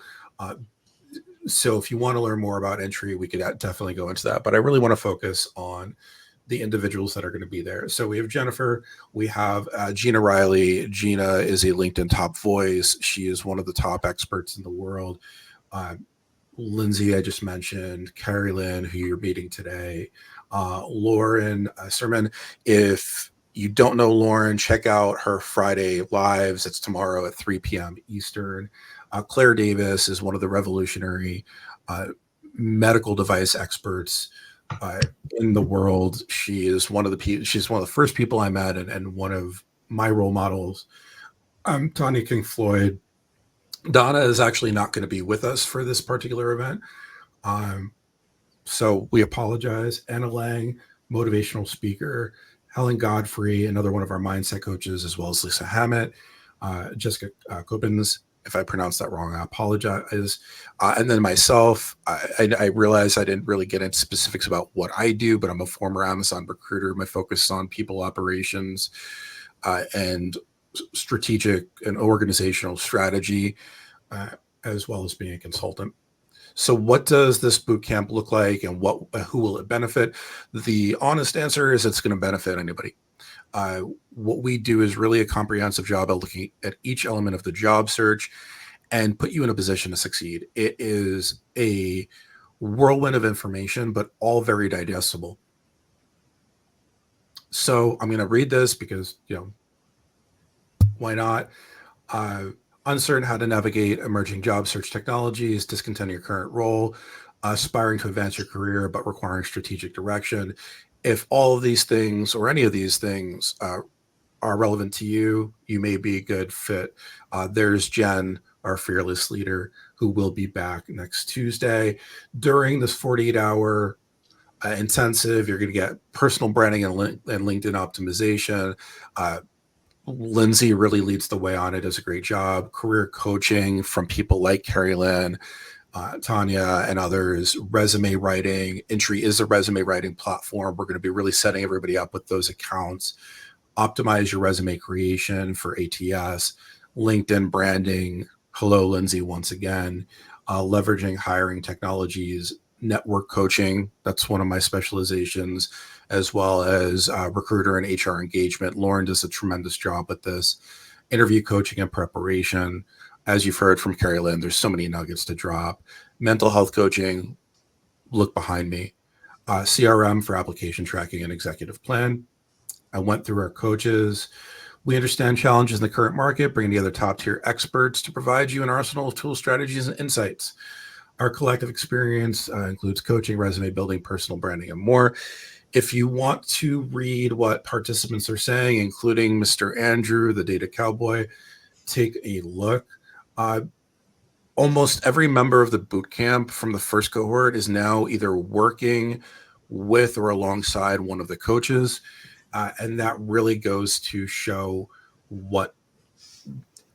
So if you want to learn more about Intry, we could definitely go into that. But I really want to focus on the individuals that are going to be there. So we have Jennifer, we have Gina Riley. Gina is a LinkedIn top voice. She is one of the top experts in the world. Lindsay, I just mentioned, Keri-Lynne, who you're meeting today, Lauren Sermon. If you don't know Lauren, check out her Friday lives. It's tomorrow at 3 p.m. Eastern. Claire Davis is one of the revolutionary medical device experts in the world. She's one of the first people I met, and one of my role models. Tanya King Floyd. Donna is actually not going to be with us for this particular event. So we apologize. Anna Lang, motivational speaker, Helen Godfrey, another one of our mindset coaches, as well as Lisa Hammett, Jessica Coppens. If I pronounced that wrong, I apologize. And then myself, I realized I didn't really get into specifics about what I do, but I'm a former Amazon recruiter. My focus is on people operations and strategic and organizational strategy, uh, as well as being a consultant. So, what does this boot camp look like, and who will it benefit? The honest answer is it's going to benefit anybody. Uh, what we do is really a comprehensive job at looking at each element of the job search and put you in a position to succeed. It is a whirlwind of information, but all very digestible. So I'm going to read this because, why not? Uh, Uncertain how to navigate emerging job search technologies, discontent in your current role, aspiring to advance your career, but requiring strategic direction. If all of these things or any of these things are relevant to you, you may be a good fit. There's Jen, our fearless leader, who will be back next Tuesday. During this 48-hour intensive, you're going to get personal branding and LinkedIn optimization. Lindsay really leads the way on it, does a great job. Career coaching from people like Keri-Lynne, Tanya, and others. Resume writing. Intry is a resume writing platform. We're going to be really setting everybody up with those accounts. Optimize your resume creation for ATS. LinkedIn branding. Hello, Lindsay, once again. Leveraging hiring technologies. Network coaching. That's one of my specializations, as well as recruiter and HR engagement. Lauren does a tremendous job with this. Interview coaching and preparation. As you've heard from Keri-Lynne, there's so many nuggets to drop. Mental health coaching. Look behind me. CRM for application tracking and executive plan. I went through our coaches. We understand challenges in the current market, bringing together top-tier experts to provide you an arsenal of tools, strategies, and insights. Our collective experience includes coaching, resume building, personal branding, and more. If you want to read what participants are saying, including Mr. Andrew, the data cowboy, take a look. Almost every member of the boot camp from the first cohort is now either working with or alongside one of the coaches. And that really goes to show what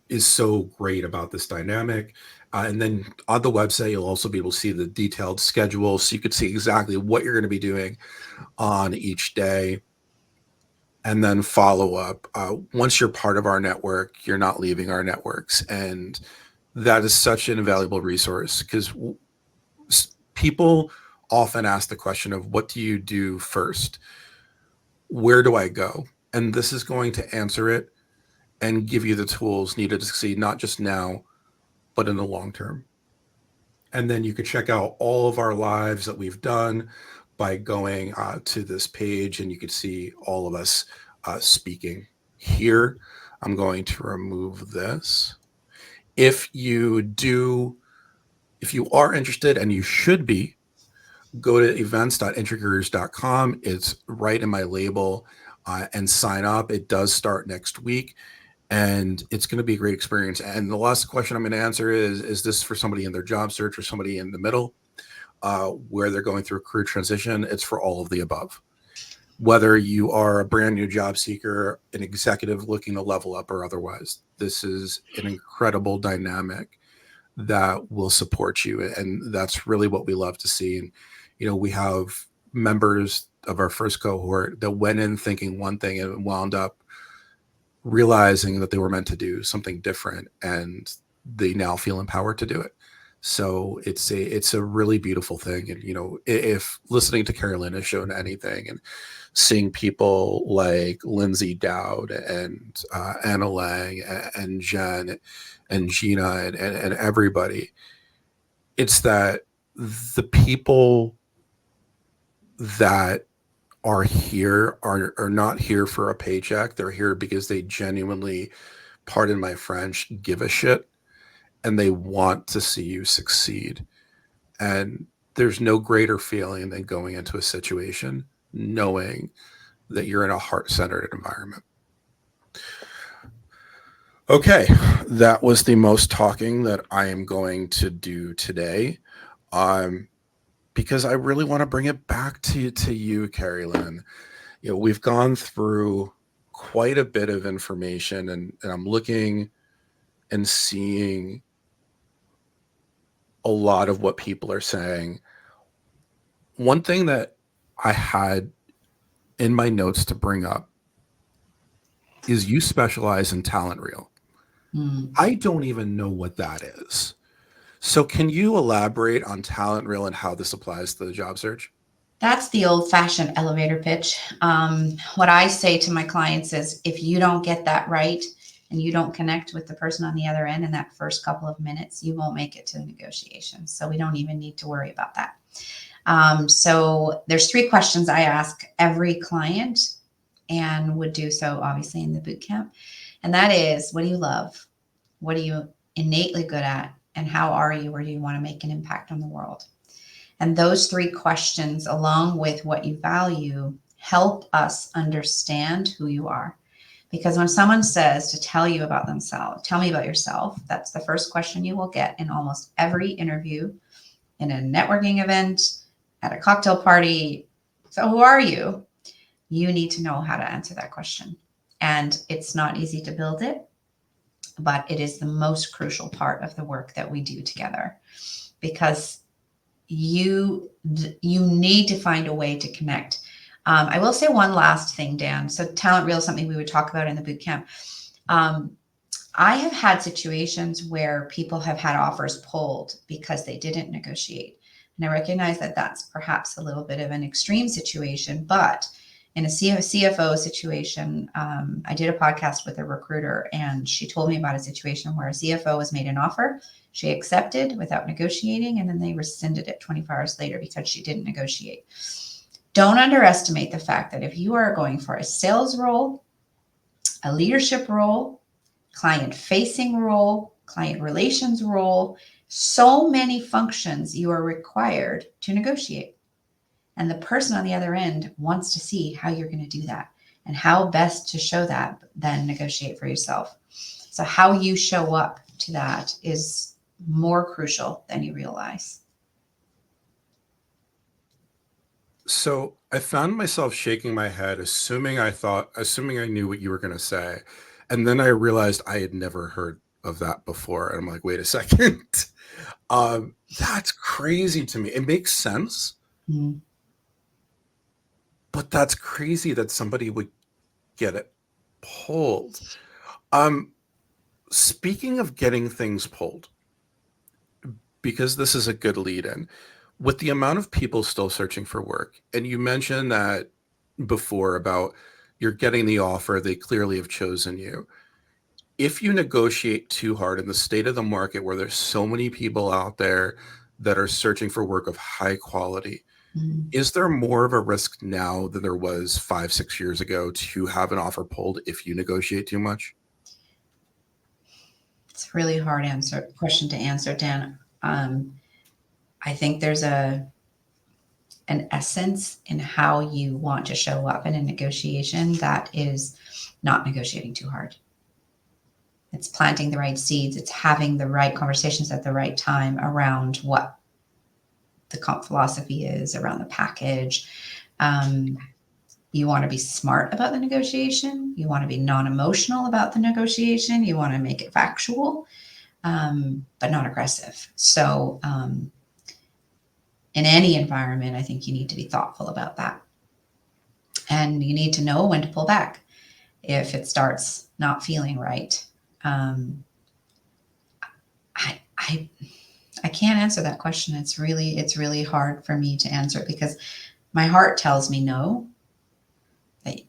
is so great about this dynamic. And then on the website, you'll also be able to see the detailed schedule, so you could see exactly what you're going to be doing on each day. And then follow up. Once you're part of our network, you're not leaving our networks. And that is such an invaluable resource, because people often ask the question of, what do you do first? Where do I go? And this is going to answer it and give you the tools needed to succeed, not just now, but in the long term. And then you could check out all of our lives that we've done by going to this page, and you could see all of us speaking here. I'm going to remove this. If you are interested, and you should be, go to events.intrycareers.com. It's right in my label, and sign up. It does start next week, and it's going to be a great experience. And the last question I'm going to answer is this for somebody in their job search or somebody in the middle, where they're going through a career transition? It's for all of the above. Whether you are a brand new job seeker, an executive looking to level up, or otherwise, this is an incredible dynamic that will support you. And that's really what we love to see. And, we have members of our first cohort that went in thinking one thing and wound up realizing that they were meant to do something different, and they now feel empowered to do it. So it's a really beautiful thing. And, if listening to Keri-Lynne has shown anything, and seeing people like Lindsay Dowd and Anna Lang and Jen and Gina and everybody, it's that the people that are here are not here for a paycheck. They're here because they genuinely, pardon my French, give a shit, and they want to see you succeed. And there's no greater feeling than going into a situation knowing that you're in a heart-centered environment. Okay, that was the most talking that I am going to do today. because I really want to bring it back to you, Keri-Lynne. We've gone through quite a bit of information, and I'm looking and seeing a lot of what people are saying. One thing that I had in my notes to bring up is you specialize in talent reel. Mm. I don't even know what that is. So can you elaborate on talent reel and how this applies to the job search? That's the old fashioned elevator pitch. What I say to my clients is if you don't get that right and you don't connect with the person on the other end in that first couple of minutes, you won't make it to the negotiation. So we don't even need to worry about that. So there's 3 questions I ask every client and would do so obviously in the boot camp. And that is, what do you love? What are you innately good at? And how are you? Where do you want to make an impact on the world? And those 3 questions, along with what you value, help us understand who you are. Because when someone says to tell you about themselves, tell me about yourself, that's the first question you will get in almost every interview, in a networking event, at a cocktail party. So, who are you? You need to know how to answer that question. And it's not easy to build it, but it is the most crucial part of the work that we do together because you need to find a way to connect. I will say one last thing, Dan. So talent reel is something we would talk about in the boot camp. I have had situations where people have had offers pulled because they didn't negotiate. And I recognize that that's perhaps a little bit of an extreme situation, but in a CFO situation, I did a podcast with a recruiter and she told me about a situation where a CFO was made an offer. She accepted without negotiating, and then they rescinded it 24 hours later because she didn't negotiate. Don't underestimate the fact that if you are going for a sales role, a leadership role, client facing role, client relations role, so many functions you are required to negotiate. And the person on the other end wants to see how you're going to do that and how best to show that, then negotiate for yourself. So, how you show up to that is more crucial than you realize. So I found myself shaking my head, assuming I knew what you were going to say. And then I realized I had never heard of that before. And I'm like, wait a second. That's crazy to me. It makes sense, Mm. but that's crazy that somebody would get it pulled. Um, Speaking of getting things pulled, because this is a good lead in, with the amount of people still searching for work, and you mentioned that before about you're getting the offer, they clearly have chosen you. If you negotiate too hard in the state of the market where there's so many people out there that are searching for work of high quality, Mm. is there more of a risk now than there was 5, 6 years ago to have an offer pulled if you negotiate too much? It's a really hard question to answer, Dan. I think there's an essence in how you want to show up in a negotiation that is not negotiating too hard. It's planting the right seeds. It's having the right conversations at the right time around what the comp philosophy is, around the package. Um, you want to be smart about the negotiation. You want to be non-emotional about the negotiation. You want to make it factual, but not aggressive. So in any environment, I think you need to be thoughtful about that. And you need to know when to pull back if it starts not feeling right. Um, I, I I can't answer that question. It's really hard for me to answer because my heart tells me no. That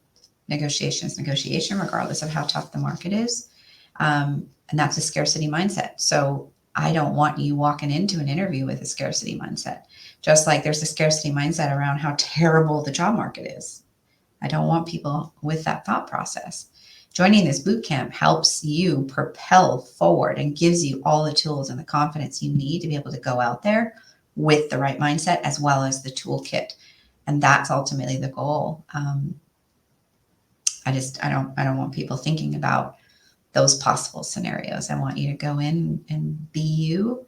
negotiation is negotiation, regardless of how tough the market is, and that's a scarcity mindset. So I don't want you walking into an interview with a scarcity mindset. Just like there's a scarcity mindset around how terrible the job market is. I don't want people with that thought process. Joining this boot camp helps you propel forward and gives you all the tools and the confidence you need to be able to go out there with the right mindset as well as the toolkit. And that's ultimately the goal. I don't want people thinking about those possible scenarios. I want you to go in and be you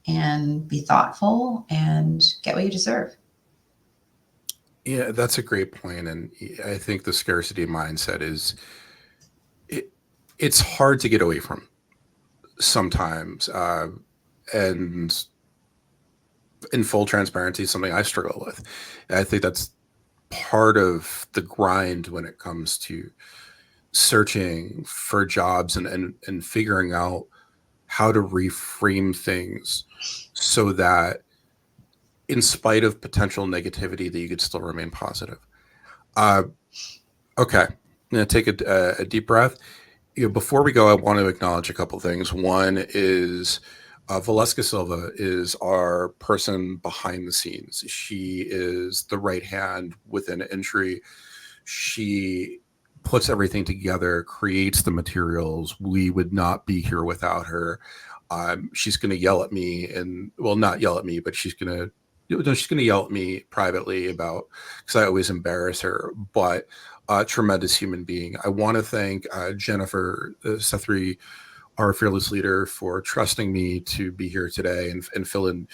and be thoughtful and get what you deserve. Yeah, that's a great point, and I think the scarcity mindset is it, it's hard to get away from sometimes, and in full transparency, something I struggle with. And I think that's part of the grind when it comes to searching for jobs and figuring out how to reframe things so that in spite of potential negativity that you could still remain positive. Uh, okay, I'm going to take a deep breath. Before we go, I want to acknowledge a couple things. One is Valeska Silva is our person behind the scenes. She is the right hand within Intry. She puts everything together, creates the materials. We would not be here without her. She's going to yell at me, and well, not yell at me, but she's going to. She's going to yell at me privately about because I always embarrass her. But tremendous human being. I want to thank Jennifer Sethri, our fearless leader, for trusting me to be here today and fill in,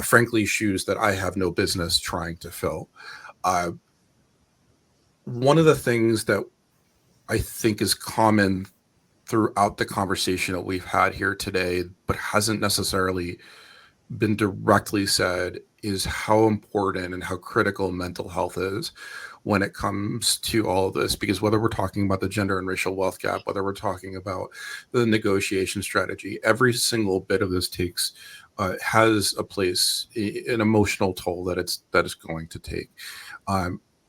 frankly, shoes that I have no business trying to fill. Uh, One of the things that I think is common throughout the conversation that we've had here today, but hasn't necessarily been directly said, is how important and how critical mental health is when it comes to all of this. Because whether we're talking about the gender and racial wealth gap, whether we're talking about the negotiation strategy, every single bit of this takes has a place, an emotional toll that is going to take.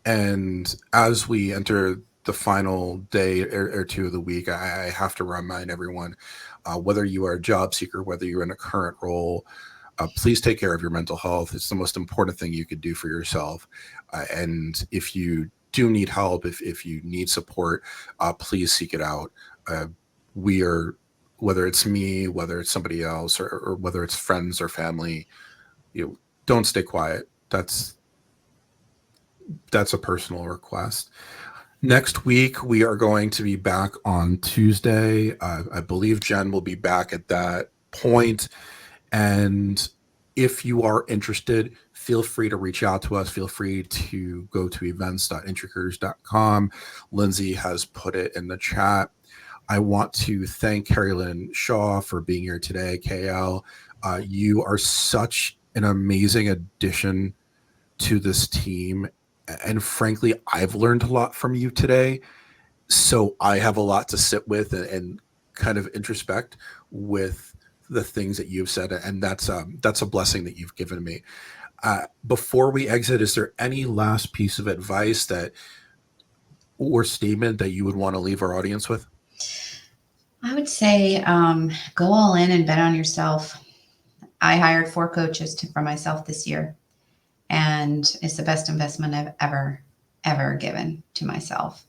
And as we enter the final day or two of the week, I have to remind everyone, whether you are a job seeker, whether you're in a current role, please take care of your mental health. It's the most important thing you could do for yourself. And if you do need help, if you need support, please seek it out. We are, whether it's me, whether it's somebody else, or whether it's friends or family, don't stay quiet. That's a personal request. Next week, we are going to be back on Tuesday. I believe Jen will be back at that point. And if you are interested, feel free to reach out to us. Feel free to go to events.intrycareers.com. Lindsay has put it in the chat. I want to thank Keri-Lynne Shaw for being here today. KL, you are such an amazing addition to this team. And frankly, I've learned a lot from you today. So I have a lot to sit with and kind of introspect with the things that you've said. And that's a blessing that you've given me. Before we exit, is there any last piece of advice that or statement that you would want to leave our audience with? I would say go all in and bet on yourself. I hired 4 coaches for myself this year, and it's the best investment I've ever given to myself.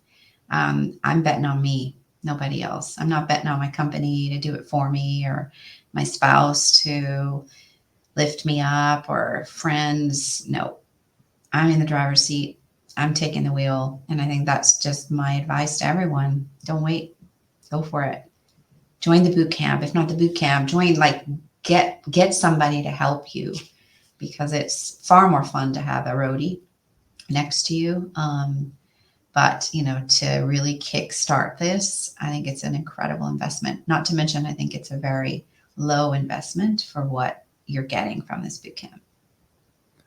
I'm betting on me, nobody else. I'm not betting on my company to do it for me, or my spouse to lift me up, or friends. No, I'm in the driver's seat. I'm taking the wheel. And I think that's just my advice to everyone. Don't wait. Go for it. Join the boot camp. If not the boot camp, join, get somebody to help you, because it's far more fun to have a roadie next to you. But to really kickstart this, I think it's an incredible investment. Not to mention, I think it's a very low investment for what you're getting from this boot camp.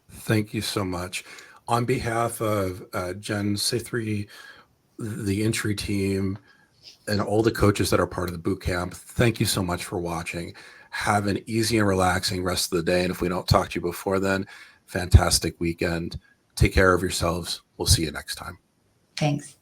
Thank you so much. On behalf of Jen Sithri, the Intry team, and all the coaches that are part of the boot camp, thank you so much for watching. Have an easy and relaxing rest of the day. And if we don't talk to you before then, fantastic weekend. Take care of yourselves. We'll see you next time. Thanks.